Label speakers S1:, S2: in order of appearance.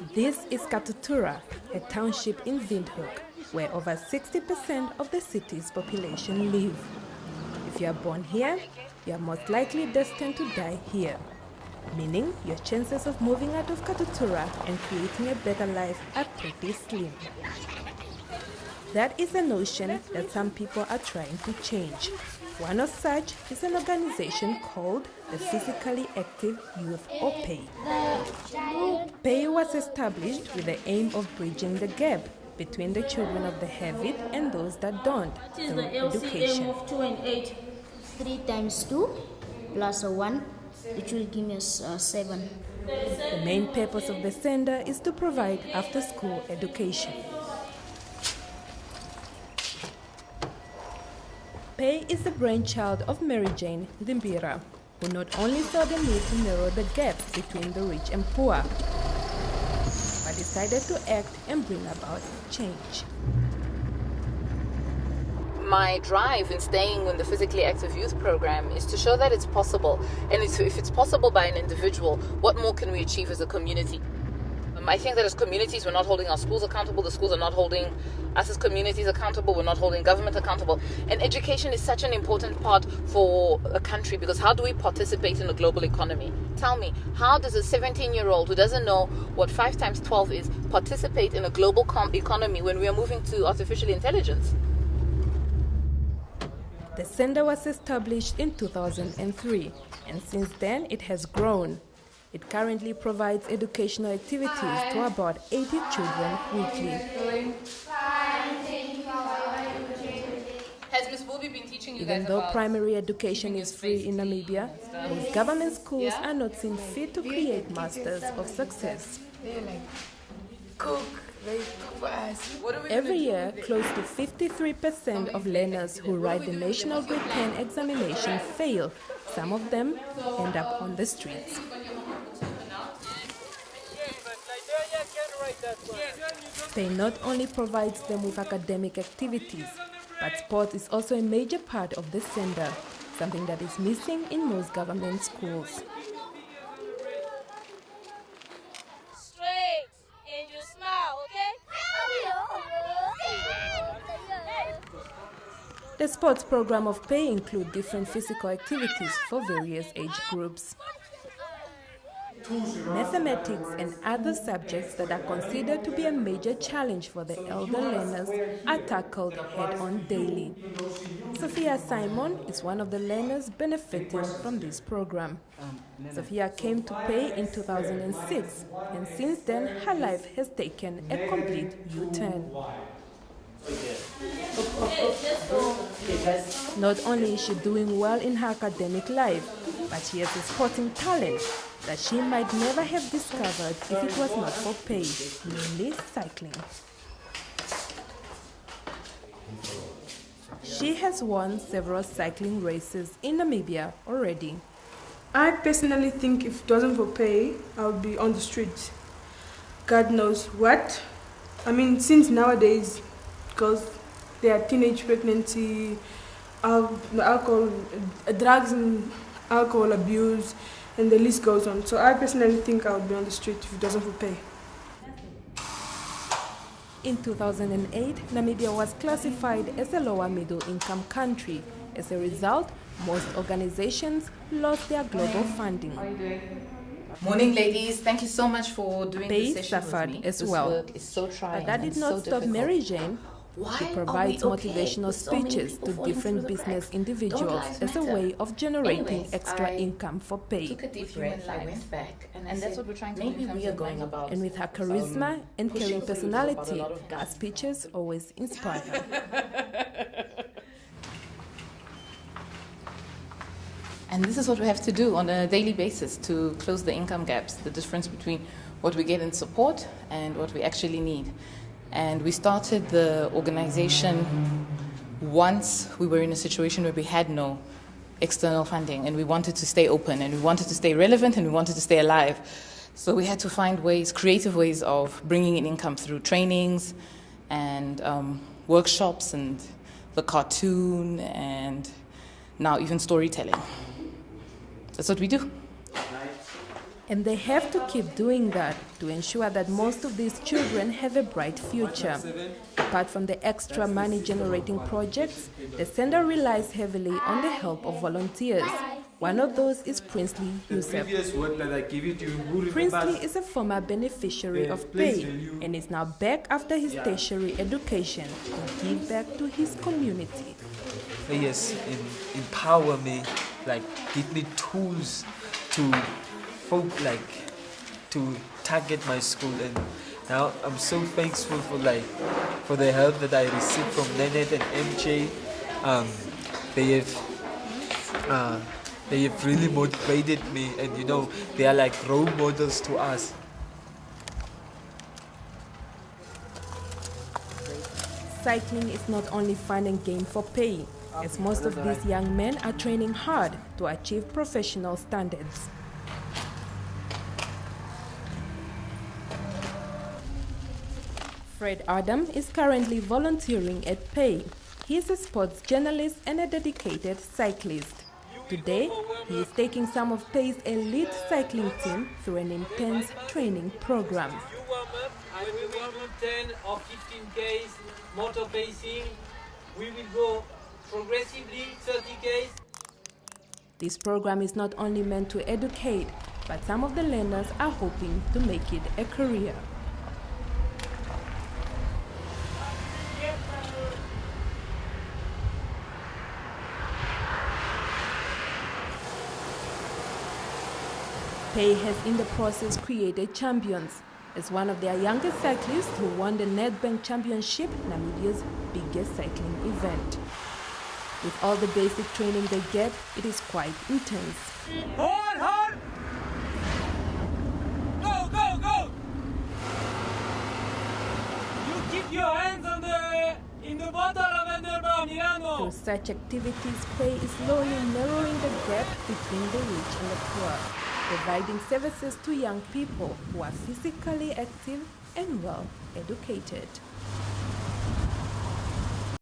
S1: This is Katutura, a township in Windhoek, where over 60% of the city's population live. If you are born here, you are most likely destined to die here, meaning your chances of moving out of Katutura and creating a better life are pretty slim. That is a notion that some people are trying to change. One of such is an organization called the Physically Active Youth, or PAY. PAY was established with the aim of bridging the gap between the children of the have it and those that don't through education.
S2: Of 2 and 8.
S3: 3 times 2 plus 1, which will give us 7.
S1: The main purpose of the center is to provide after-school education. PAY is the brainchild of Mary Jane Dimbira, who not only saw the need to narrow the gap between the rich and poor, but decided to act and bring about change.
S4: My drive in staying in the Physically Active Youth program is to show that it's possible. And if it's possible by an individual, what more can we achieve as a community? I think that as communities, we're not holding our schools accountable. The schools are not holding us as communities accountable. We're not holding government accountable. And education is such an important part for a country, because how do we participate in a global economy? Tell me, how does a 17-year-old who doesn't know what 5 times 12 is participate in a global economy when we are moving to artificial intelligence?
S1: The center was established in 2003, and since then it has grown. It currently provides educational activities to about 80 children weekly.
S4: Has Ms. Bobby been teaching you
S1: Even
S4: guys
S1: though
S4: about
S1: primary education is free in Namibia, most government schools are not seen fit to create masters of success.
S2: They like cook, they cook for us.
S1: Every year, close to 53% of learners who write the National Grade 10 examination fail. Some of them end up on the streets. PAY not only provides them with academic activities, but sport is also a major part of the center, something that is missing in most government schools.
S5: Straight, and you smile, okay?
S1: The sports program of PAY include different physical activities for various age groups. Mathematics and other subjects that are considered to be a major challenge for the elder learners are tackled head-on daily. Sophia Simon is one of the learners benefiting from this program. Sophia came to PAY in 2006, and since then her life has taken a complete U-turn. Not only is she doing well in her academic life, but she has a sporting talent that she might never have discovered if it was not for PAY, namely cycling. She has won several cycling races in Namibia already.
S6: I personally think if it wasn't for PAY, I would be on the street. God knows what. I mean, since nowadays, because there are teenage pregnancy, alcohol, drugs and alcohol abuse, and the list goes on. So I personally think I would be on the street if it wasn't for PAY.
S1: In 2008, Namibia was classified as a lower middle income country. As a result, most organizations lost their global funding.
S4: Morning, ladies. Thank you so much for doing
S1: PAY
S4: this session
S1: suffered
S4: with me.
S1: as
S4: This
S1: well.
S4: work is so trying
S1: But that did
S4: and
S1: not
S4: so
S1: stop
S4: difficult.
S1: Mary Jane.
S4: Why
S1: She
S4: are
S1: provides
S4: we okay
S1: motivational
S4: with so many
S1: speeches
S4: people
S1: to
S4: falling
S1: different
S4: through the
S1: business
S4: cracks?
S1: individuals
S4: Don't lives
S1: as a
S4: matter?
S1: way of generating
S4: Anyways,
S1: extra
S4: I
S1: income for PAY.
S4: took a deep breath, I went back, and that's
S7: said,
S4: what we're trying to
S7: maybe
S4: do in terms
S7: we are
S4: of
S7: going
S4: money.
S7: about
S1: And with her charisma and
S7: pushing
S1: caring
S7: through
S1: personality,
S7: about a lot of
S1: her
S7: guys.
S1: speeches always inspire.
S4: And this is what we have to do on a daily basis to close the income gaps, the difference between what we get in support and what we actually need. And we started the organization once we were in a situation where we had no external funding, and we wanted to stay open, and we wanted to stay relevant, and we wanted to stay alive. So we had to find ways, creative ways of bringing in income through trainings and workshops and the cartoon and now even storytelling. That's what we do.
S1: And they have to keep doing that to ensure that most of these children have a bright future. Apart from the extra money generating projects, the center relies heavily on the help of volunteers. One of those is Princely Youssef. Princely is a former beneficiary of pay and is now back after his tertiary education to give back to his community.
S7: Yes, empower me, give me tools to to target my school, and now I'm so thankful for the help that I received from Nanette and MJ. They have really motivated me, and they are like role models to us.
S1: Cycling is not only fun and game for pay, as most of these young men are training hard to achieve professional standards. Fred Adam is currently volunteering at Pay. He is a sports journalist and a dedicated cyclist. Today, he is taking some of Pay's elite cycling team through an intense training program.
S8: You warm up, and we will do 10 or 15 Ks, motor pacing. We will go progressively 30 Ks.
S1: This program is not only meant to educate, but some of the learners are hoping to make it a career. Pay has in the process created champions. As one of their youngest cyclists who won the Nedbank Championship, Namibia's biggest cycling event. With all the basic training they get, it is quite intense.
S8: Hold, hold! Go, go, go! You keep your hands in the bottle of Enderbar, Milano!
S1: Through such activities, Pay is slowly narrowing the gap between the rich and the poor, providing services to young people who are physically active and well educated.